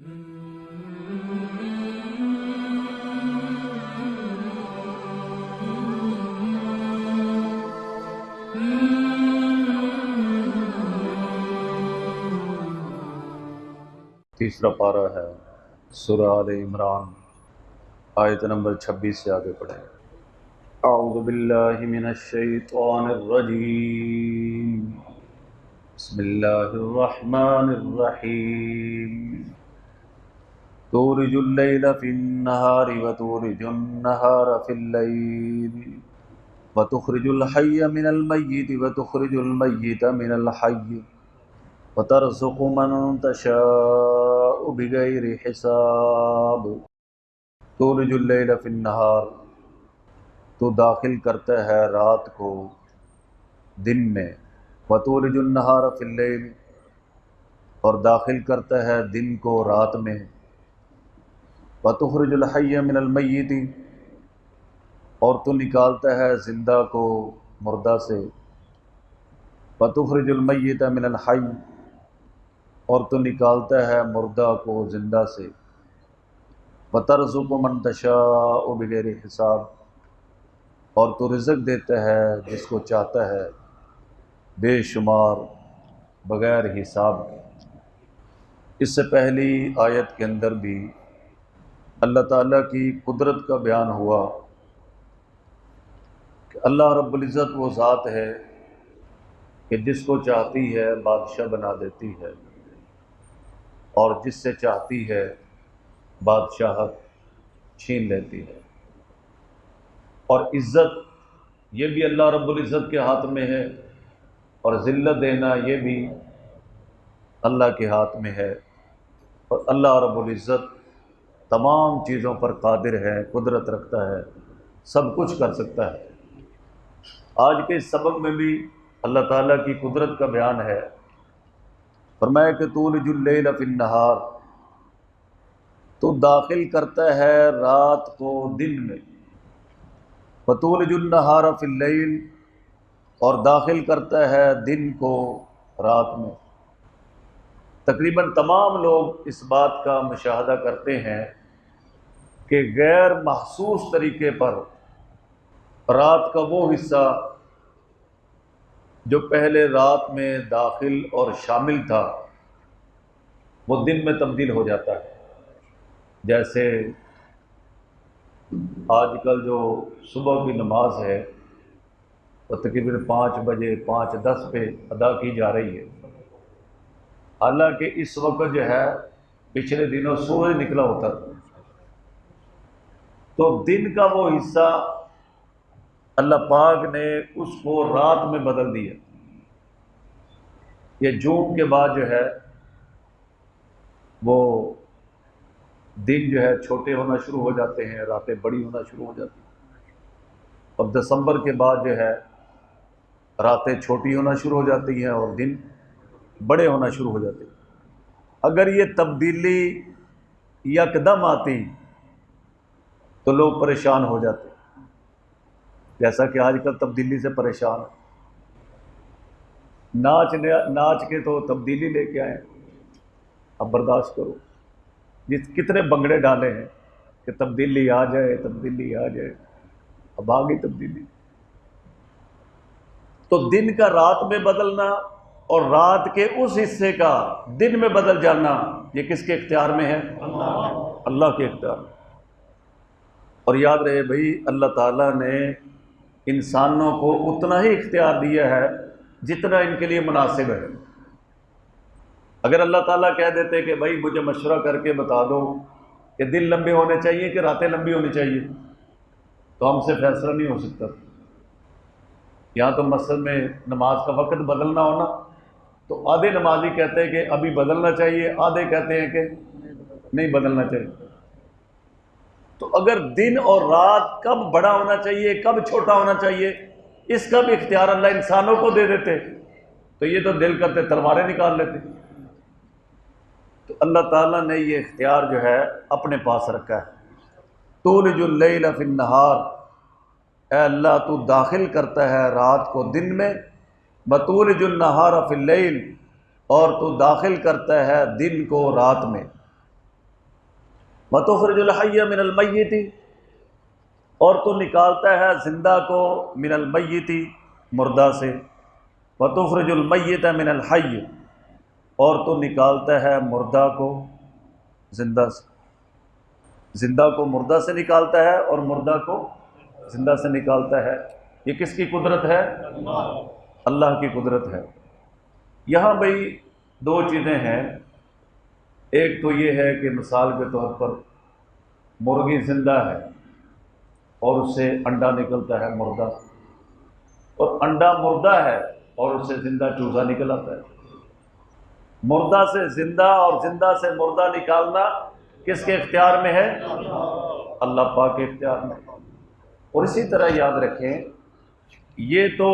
تیسرا پارہ ہے سورہ آل عمران، آیت نمبر 26 سے آگے پڑھیں۔ اعوذ باللہ من الشیطان الرجیم، بسم اللہ الرحمن الرحیم۔ تولج اللیل فی النہار وتولج النہار فی اللیل وتخرج الحی من المیت وتخرج المیت من الحی وترزق من تشاء بغیر حساب۔ تولج اللیل فی النہار، تو داخل کرتا ہے رات کو دن میں، وتولج النہار فی اللیل، اور داخل کرتا ہے دن کو رات میں، وتخرج الحی من المیت، اور تو نکالتا ہے زندہ کو مردہ سے، وتخرج المیت من الحی، اور تو نکالتا ہے مردہ کو زندہ سے، وترزق من تشاء بغیر حساب، اور تو رزق دیتا ہے جس کو چاہتا ہے بے شمار بغیر حساب کے۔ اس سے پہلی آیت کے اندر بھی اللہ تعالیٰ کی قدرت کا بیان ہوا کہ اللہ رب العزت وہ ذات ہے کہ جس کو چاہتی ہے بادشاہ بنا دیتی ہے، اور جس سے چاہتی ہے بادشاہت چھین لیتی ہے، اور عزت یہ بھی اللہ رب العزت کے ہاتھ میں ہے، اور ذلت دینا یہ بھی اللہ کے ہاتھ میں ہے، اور اللہ رب العزت تمام چیزوں پر قادر ہے، قدرت رکھتا ہے، سب کچھ کر سکتا ہے۔ آج کے اس سبق میں بھی اللہ تعالیٰ کی قدرت کا بیان ہے۔ فرمایا کہ تولج اللیل فی النہار، تو داخل کرتا ہے رات کو دن میں، وتولج النہار فی اللیل، اور داخل کرتا ہے دن کو رات میں۔ تقریباً تمام لوگ اس بات کا مشاہدہ کرتے ہیں کہ غیر محسوس طریقے پر رات کا وہ حصہ جو پہلے رات میں داخل اور شامل تھا وہ دن میں تبدیل ہو جاتا ہے۔ جیسے آج کل جو صبح کی نماز ہے وہ تقریباً 5 بجے 5:10 پہ ادا کی جا رہی ہے، حالانکہ اس وقت جو ہے پچھلے دنوں سورج نکلا ہوتا تھا۔ تو دن کا وہ حصہ اللہ پاک نے اس کو رات میں بدل دیا۔ یہ جون کے بعد جو ہے وہ دن جو ہے چھوٹے ہونا شروع ہو جاتے ہیں، راتیں بڑی ہونا شروع ہو جاتی ہیں، اور دسمبر کے بعد جو ہے راتیں چھوٹی ہونا شروع ہو جاتی ہیں اور دن بڑے ہونا شروع ہو جاتے ہیں۔ اگر یہ تبدیلی یکدم آتی تو لوگ پریشان ہو جاتے، جیسا کہ آج کل تبدیلی سے پریشان ہے۔ ناچ کے تو تبدیلی لے کے آئے، اب برداشت کرو۔ کتنے بنگڑے ڈالے ہیں کہ تبدیلی آ جائے، تبدیلی آ جائے، اب آ گئی تبدیلی۔ تو دن کا رات میں بدلنا اور رات کے اس حصے کا دن میں بدل جانا، یہ کس کے اختیار میں ہے؟ اللہ کے اختیار میں۔ اور یاد رہے بھائی، اللہ تعالیٰ نے انسانوں کو اتنا ہی اختیار دیا ہے جتنا ان کے لیے مناسب ہے۔ اگر اللہ تعالیٰ کہہ دیتے کہ بھائی مجھے مشورہ کر کے بتا دو کہ دن لمبے ہونے چاہیے کہ راتیں لمبی ہونی چاہیے، تو ہم سے فیصلہ نہیں ہو سکتا۔ یہاں تو مسجد میں نماز کا وقت بدلنا ہونا تو آدھے نمازی کہتے ہیں کہ ابھی بدلنا چاہیے، آدھے کہتے ہیں کہ نہیں بدلنا چاہیے۔ تو اگر دن اور رات کب بڑا ہونا چاہیے، کب چھوٹا ہونا چاہیے، اس کا بھی اختیار اللہ انسانوں کو دے دیتے تو یہ تو دل کرتے تلواریں نکال لیتے۔ تو اللہ تعالیٰ نے یہ اختیار جو ہے اپنے پاس رکھا ہے۔ تولج اللیل فی النہار، اے اللہ تو داخل کرتا ہے رات کو دن میں، وتولج النہار فی اللیل، اور تو داخل کرتا ہے دن کو رات میں۔ وَتُخْرِجُ الْحَيَّ مِنَ الْمَيِّتِ، اور تو نکالتا ہے زندہ کو من المیت مردہ سے، وَتُخْرِجُ الْمَيِّتَ مِنَ الْحَيِّ، اور تو نکالتا ہے مردہ کو زندہ سے، زندہ کو مردہ سے نکالتا ہے اور مردہ کو زندہ سے نکالتا ہے۔ یہ کس کی قدرت ہے؟ اللہ کی قدرت ہے۔ یہاں بھائی دو چیزیں ہیں، ایک تو یہ ہے کہ مثال کے طور پر مرغی زندہ ہے اور اس سے انڈا نکلتا ہے مردہ، اور انڈا مردہ ہے اور اس سے زندہ چوزا نکل آتا ہے۔ مردہ سے زندہ اور زندہ سے مردہ نکالنا کس کے اختیار میں ہے؟ اللہ پاک کے اختیار میں۔ اور اسی طرح یاد رکھیں، یہ تو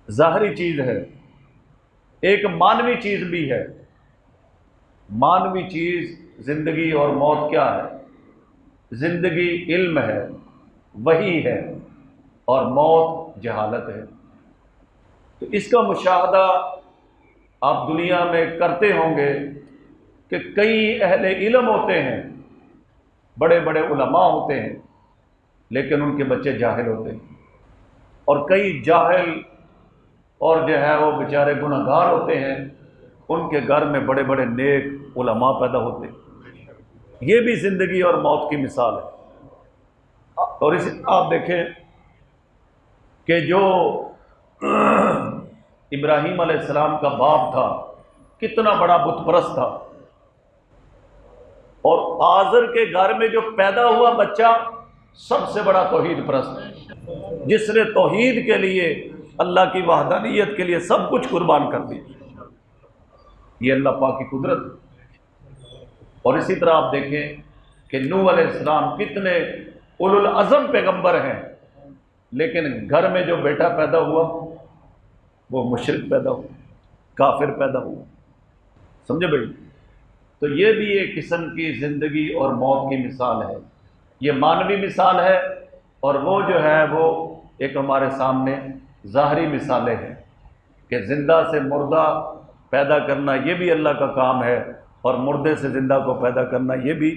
ظاہری چیز ہے، ایک مانوی چیز بھی ہے۔ مانوی چیز زندگی اور موت کیا ہے؟ زندگی علم ہے، وحی ہے، اور موت جہالت ہے۔ تو اس کا مشاہدہ آپ دنیا میں کرتے ہوں گے کہ کئی اہل علم ہوتے ہیں، بڑے بڑے علماء ہوتے ہیں، لیکن ان کے بچے جاہل ہوتے ہیں، اور کئی جاہل اور جو ہے وہ بیچارے گناہ گار ہوتے ہیں، ان کے گھر میں بڑے بڑے نیک علماء پیدا ہوتے ہیں۔ یہ بھی زندگی اور موت کی مثال ہے۔ اور اس آپ دیکھیں کہ جو ابراہیم علیہ السلام کا باپ تھا کتنا بڑا بت پرست تھا، اور آزر کے گھر میں جو پیدا ہوا بچہ سب سے بڑا توحید پرست، جس نے توحید کے لیے، اللہ کی وحدانیت کے لیے سب کچھ قربان کر دیا۔ یہ اللہ پاک کی قدرت ہے۔ اور اسی طرح آپ دیکھیں کہ نوح علیہ السلام کتنے اولو العزم پیغمبر ہیں، لیکن گھر میں جو بیٹا پیدا ہوا وہ مشرک پیدا ہوا، کافر پیدا ہوا۔ سمجھے بھائی؟ تو یہ بھی ایک قسم کی زندگی اور موت کی مثال ہے۔ یہ مانوی مثال ہے، اور وہ جو ہے وہ ایک ہمارے سامنے ظاہری مثالیں ہیں کہ زندہ سے مردہ پیدا کرنا یہ بھی اللہ کا کام ہے، اور مردے سے زندہ کو پیدا کرنا یہ بھی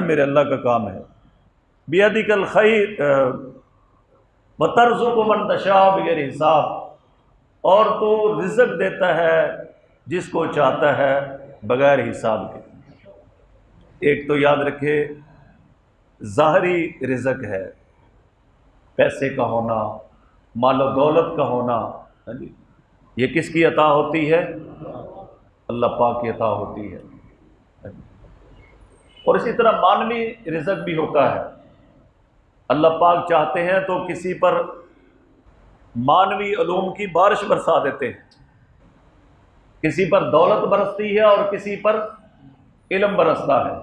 میرے اللہ کا کام ہے۔ بیدک الخیر وترزق من تشاء بغیر حساب، اور تو رزق دیتا ہے جس کو چاہتا ہے بغیر حساب کے۔ ایک تو یاد رکھے ظاہری رزق ہے، پیسے کا ہونا، مال و دولت کا ہونا، یہ کس کی عطا ہوتی ہے؟ اللہ پاک کی عطا ہوتی ہے۔ اور اسی طرح مانوی رزق بھی ہوتا ہے۔ اللہ پاک چاہتے ہیں تو کسی پر مانوی علوم کی بارش برسا دیتے ہیں، کسی پر دولت برستی ہے اور کسی پر علم برستا ہے۔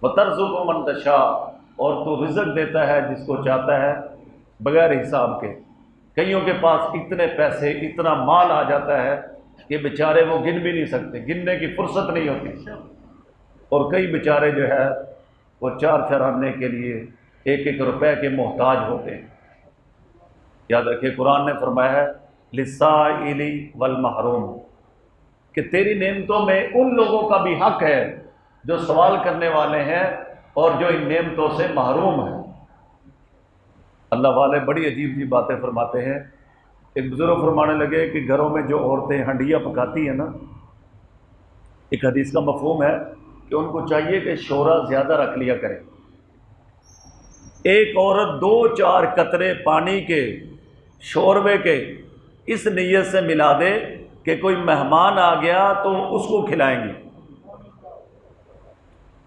وَتَرْزُقُ مَن تَشَاءُ، اور تو رزق دیتا ہے جس کو چاہتا ہے بغیر حساب کے۔ کئیوں کے پاس اتنے پیسے، اتنا مال آ جاتا ہے کہ بیچارے وہ گن بھی نہیں سکتے، گننے کی فرصت نہیں ہوتی، اور کئی بیچارے جو ہے وہ چار چرانے کے لیے ایک ایک روپے کے محتاج ہوتے ہیں۔ یاد رکھیں قرآن نے فرمایا ہے للسائل والمحروم، کہ تیری نعمتوں میں ان لوگوں کا بھی حق ہے جو سوال کرنے والے ہیں اور جو ان نعمتوں سے محروم ہیں۔ اللہ والے بڑی عجیب عجیب باتیں فرماتے ہیں۔ ایک بزرگ فرمانے لگے کہ گھروں میں جو عورتیں ہنڈیاں پکاتی ہیں نا، ایک حدیث کا مفہوم ہے کہ ان کو چاہیے کہ شورا زیادہ رکھ لیا کریں۔ ایک عورت 2-4 قطرے پانی کے شوربے کے اس نیت سے ملا دے کہ کوئی مہمان آ گیا تو اس کو کھلائیں گے،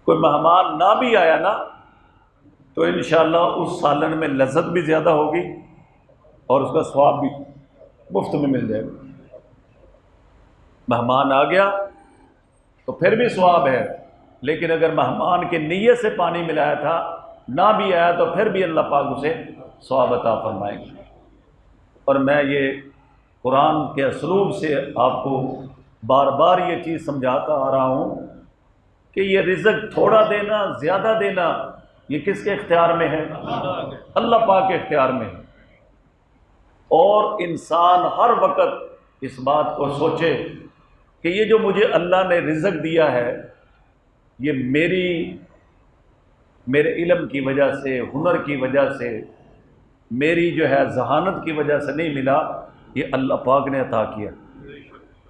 کوئی مہمان نہ بھی آیا نا تو انشاءاللہ اس سالن میں لذت بھی زیادہ ہوگی اور اس کا ثواب بھی مفت میں مل جائے گا۔ مہمان آ گیا تو پھر بھی ثواب ہے، لیکن اگر مہمان کی نیت سے پانی ملایا تھا نہ بھی آیا تو پھر بھی اللہ پاک اسے ثواب عطا فرمائے گا۔ اور میں یہ قرآن کے اسلوب سے آپ کو بار بار یہ چیز سمجھاتا آ رہا ہوں کہ یہ رزق تھوڑا دینا، زیادہ دینا، یہ کس کے اختیار میں ہے؟ اللہ پاک کے اختیار میں ہے۔ اور انسان ہر وقت اس بات کو سوچے کہ یہ جو مجھے اللہ نے رزق دیا ہے یہ میرے علم کی وجہ سے، ہنر کی وجہ سے، میری جو ہے ذہانت کی وجہ سے نہیں ملا، یہ اللہ پاک نے عطا کیا۔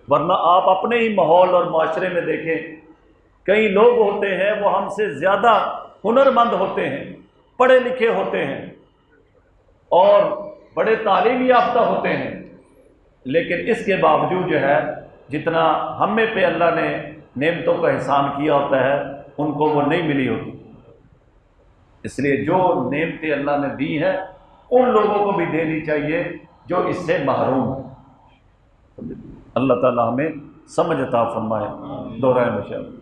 ورنہ آپ اپنے ہی ماحول اور معاشرے میں دیکھیں، کئی لوگ ہوتے ہیں وہ ہم سے زیادہ ہنر مند ہوتے ہیں، پڑھے لکھے ہوتے ہیں اور بڑے تعلیم یافتہ ہوتے ہیں، لیکن اس کے باوجود جو ہے جتنا ہمیں پہ اللہ نے نعمتوں کا احسان کیا ہوتا ہے ان کو وہ نہیں ملی ہوتی۔ اس لیے جو نعمتیں اللہ نے دی ہیں ان لوگوں کو بھی دینی چاہیے جو اس سے محروم ہیں۔ اللہ تعالی ہمیں سمجھ عطا فرمائے۔ دورہ مشاہدہ۔